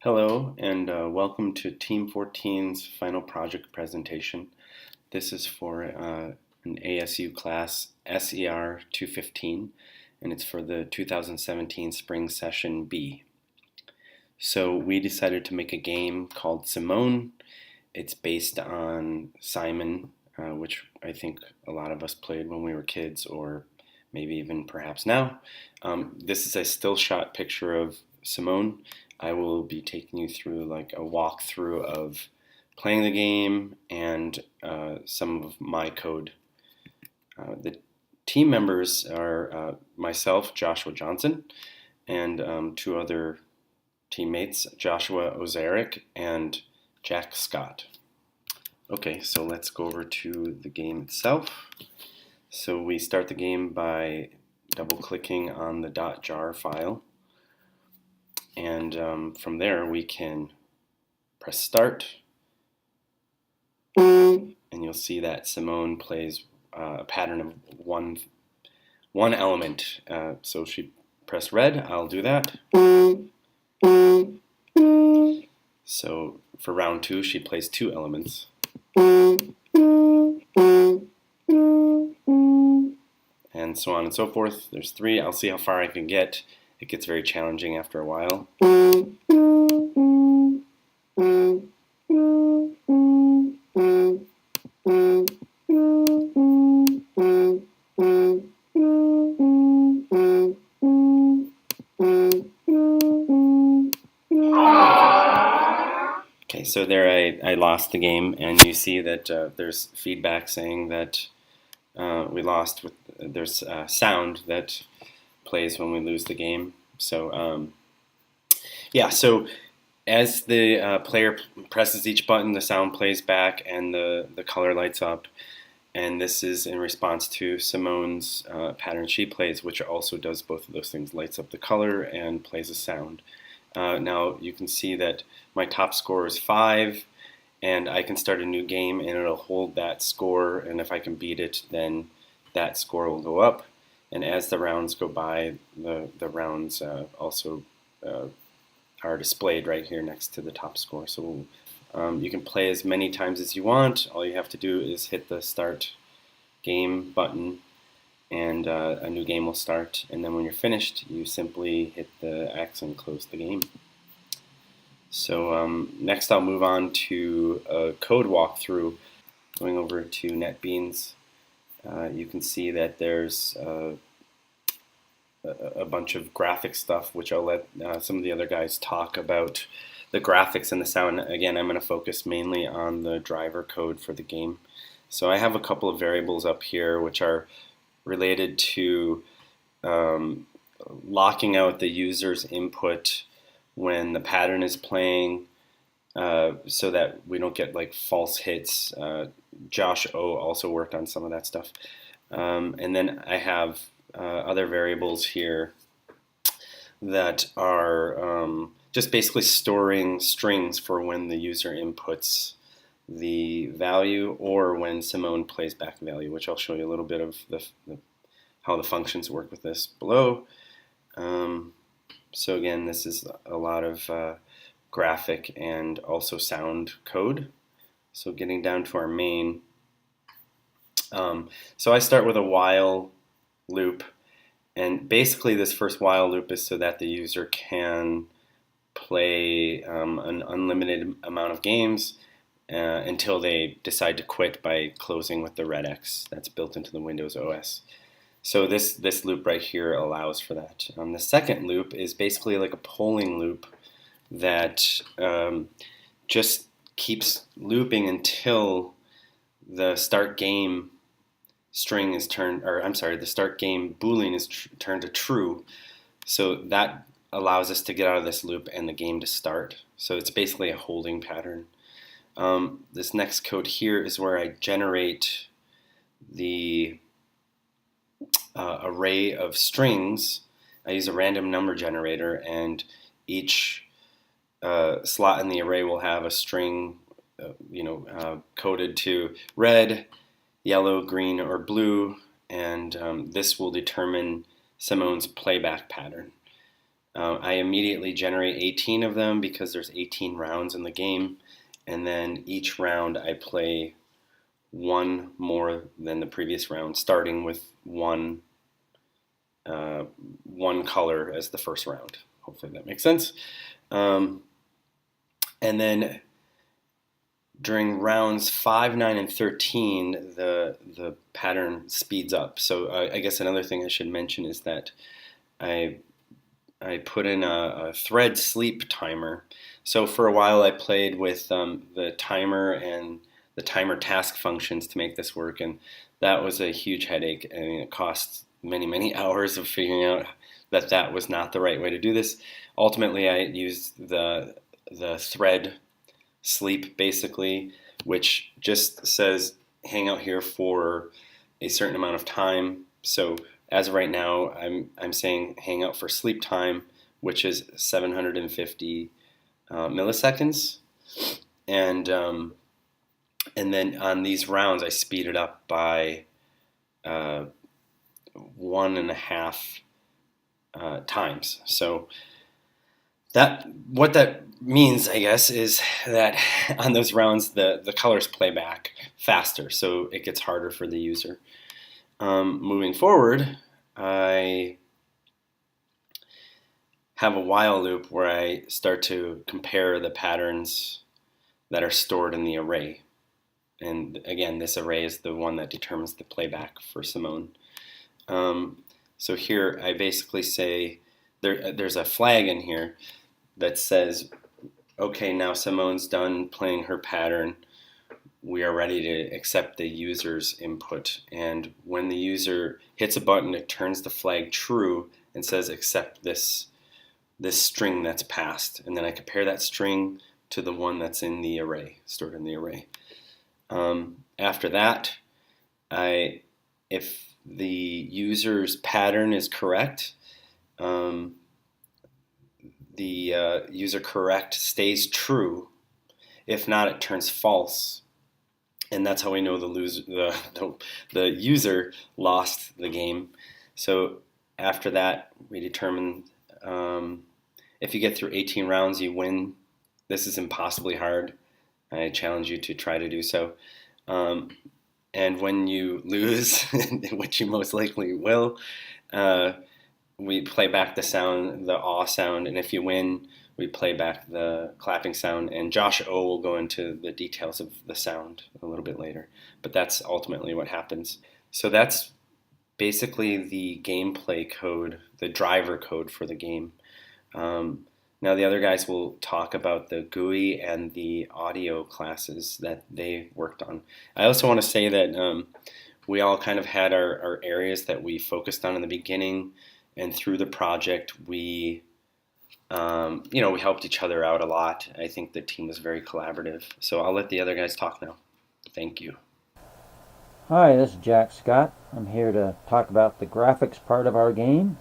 Hello, and welcome to Team 14's final project presentation. This is for an ASU class SER 215, and it's for the 2017 Spring Session B. So we decided to make a game called Simone. It's based on Simon, which I think a lot of us played when we were kids, or maybe even perhaps now. This is a still shot picture of Simone. I will be taking you through like a walkthrough of playing the game and some of my code. The team members are myself, Joshua Johnson, and two other teammates, Joshua Ozaric and Jack Scott. Okay, so let's go over to the game itself. So we start the game by double-clicking on the .jar file. And from there we can press start, and you'll see that Simone plays a pattern of one element. So she pressed red, I'll do that. So for round two, she plays two elements. And so on and so forth. There's three. I'll see how far I can get. It gets very challenging after a while. Okay, so there I lost the game, and you see that there's feedback saying that we lost. There's sound that plays when we lose the game. So yeah, so as the player presses each button, the sound plays back and the color lights up. And this is in response to Simone's pattern she plays, which also does both of those things, lights up the color and plays a sound. Now you can see that my top score is 5, and I can start a new game and it'll hold that score, and if I can beat it, then that score will go up. And as the rounds go by, the rounds also are displayed right here next to the top score. So you can play as many times as you want. All you have to do is hit the start game button, and a new game will start. And then when you're finished, you simply hit the X and close the game. So next I'll move on to a code walkthrough. Going over to NetBeans, you can see that there's a bunch of graphic stuff, which I'll let some of the other guys talk about the graphics and the sound. Again, I'm going to focus mainly on the driver code for the game. So I have a couple of variables up here which are related to locking out the user's input when the pattern is playing, so that we don't get like false hits. Josh O also worked on some of that stuff. And then I have other variables here that are just basically storing strings for when the user inputs the value or when Simone plays back value, which I'll show you a little bit of how the functions work with this below. So again, this is a lot of graphic and also sound code. So getting down to our main. So I start with a while loop, and basically this first while loop is so that the user can play an unlimited amount of games until they decide to quit by closing with the red X that's built into the Windows OS. So this loop right here allows for that. The second loop is basically like a polling loop that just keeps looping until the start game string is turned, or I'm sorry, the start game boolean is turned to true. So that allows us to get out of this loop and the game to start. So it's basically a holding pattern. This next code here is where I generate the array of strings. I use a random number generator, and each slot in the array will have a string coded to red, yellow, green, or blue, and this will determine Simone's playback pattern. I immediately generate 18 of them because there's 18 rounds in the game, and then each round I play one more than the previous round, starting with one color as the first round. Hopefully that makes sense. And then during rounds 5, 9, and 13, the pattern speeds up. So I guess another thing I should mention is that I put in a thread sleep timer. So for a while I played with the timer and the timer task functions to make this work, and that was a huge headache. I mean, it cost many hours of figuring out that that was not the right way to do this. Ultimately, I used the thread sleep basically, which just says hang out here for a certain amount of time. So as of right now, I'm saying hang out for sleep time, which is 750 milliseconds, and then on these rounds I speed it up by 1.5 times. So what that means, I guess, is that on those rounds the colors play back faster, so it gets harder for the user. Moving forward, I have a while loop where I start to compare the patterns that are stored in the array. And again, this array is the one that determines the playback for Simone. So here I basically say there's a flag in here that says, okay, now Simone's done playing her pattern. We are ready to accept the user's input. And when the user hits a button, it turns the flag true and says accept this string that's passed. And then I compare that string to the one that's in the array, stored in the array. After that, if the user's pattern is correct, the user correct stays true. If not, it turns false, and that's how we know the user lost the game. So after that, we determine if you get through 18 rounds, you win. This is impossibly hard. I challenge you to try to do so. And when you lose, which you most likely will, we play back the sound, the awe sound, and if you win, we play back the clapping sound. And Josh O will go into the details of the sound a little bit later, but that's ultimately what happens. So that's basically the gameplay code, the driver code for the game. Now the other guys will talk about the GUI and the audio classes that they worked on. I also want to say that we all kind of had our areas that we focused on in the beginning, and through the project we we helped each other out a lot. I think the team was very collaborative. So I'll let the other guys talk now. Thank you. Hi, this is Jack Scott. I'm here to talk about the graphics part of our game.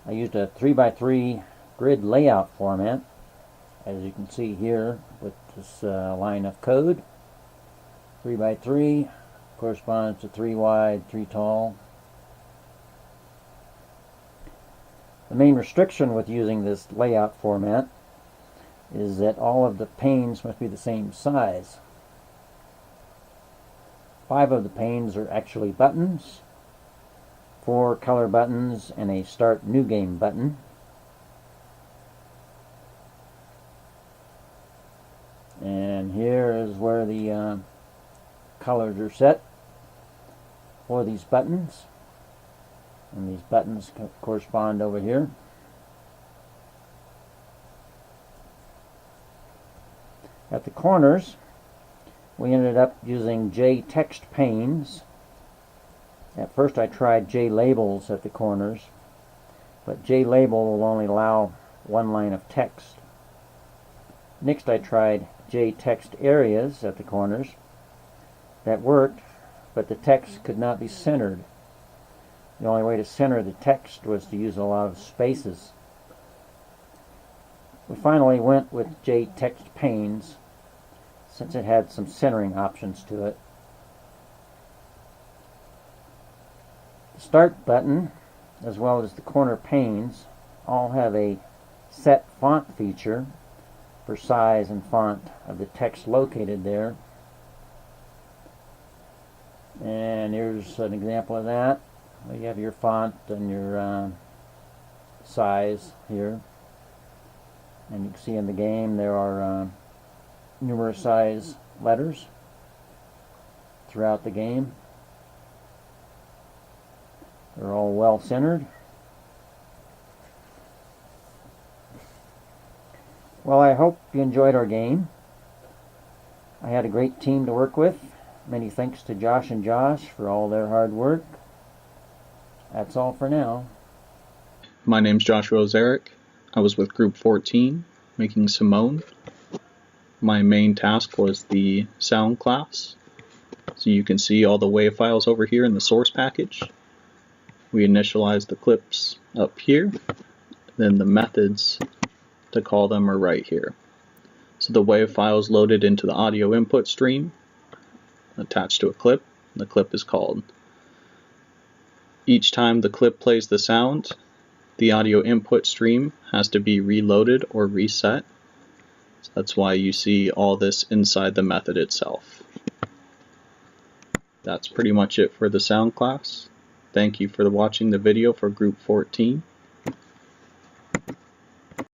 I used a 3x3 grid layout format, as you can see here with this line of code. 3x3 corresponds to 3 wide, 3 tall. The main restriction with using this layout format is that all of the panes must be the same size. 5 of the panes are actually buttons, 4 color buttons, and a start new game button. And here is where the colors are set for these buttons. And these buttons correspond over here. At the corners, we ended up using J text panes. At first I tried J labels at the corners, but J label will only allow one line of text. Next I tried J text areas at the corners. That worked, but the text could not be centered. The only way to center the text was to use a lot of spaces. We finally went with J text panes since it had some centering options to it. The start button, as well as the corner panes, all have a set font feature for size and font of the text located there. And here's an example of that. You have your font and your size here. And you can see in the game there are numerous size letters throughout the game. They're all well centered. Well, I hope you enjoyed our game. I had a great team to work with. Many thanks to Josh and Josh for all their hard work. That's all for now. My name's Joshua Ozaric. I was with Group 14, making Simone. My main task was the sound class. So you can see all the WAV files over here in the source package. We initialized the clips up here, then the methods to call them are right here. So the WAV files loaded into the audio input stream, attached to a clip. The clip is called. Each time the clip plays the sound, the audio input stream has to be reloaded or reset. So that's why you see all this inside the method itself. That's pretty much it for the sound class. Thank you for watching the video for Group 14.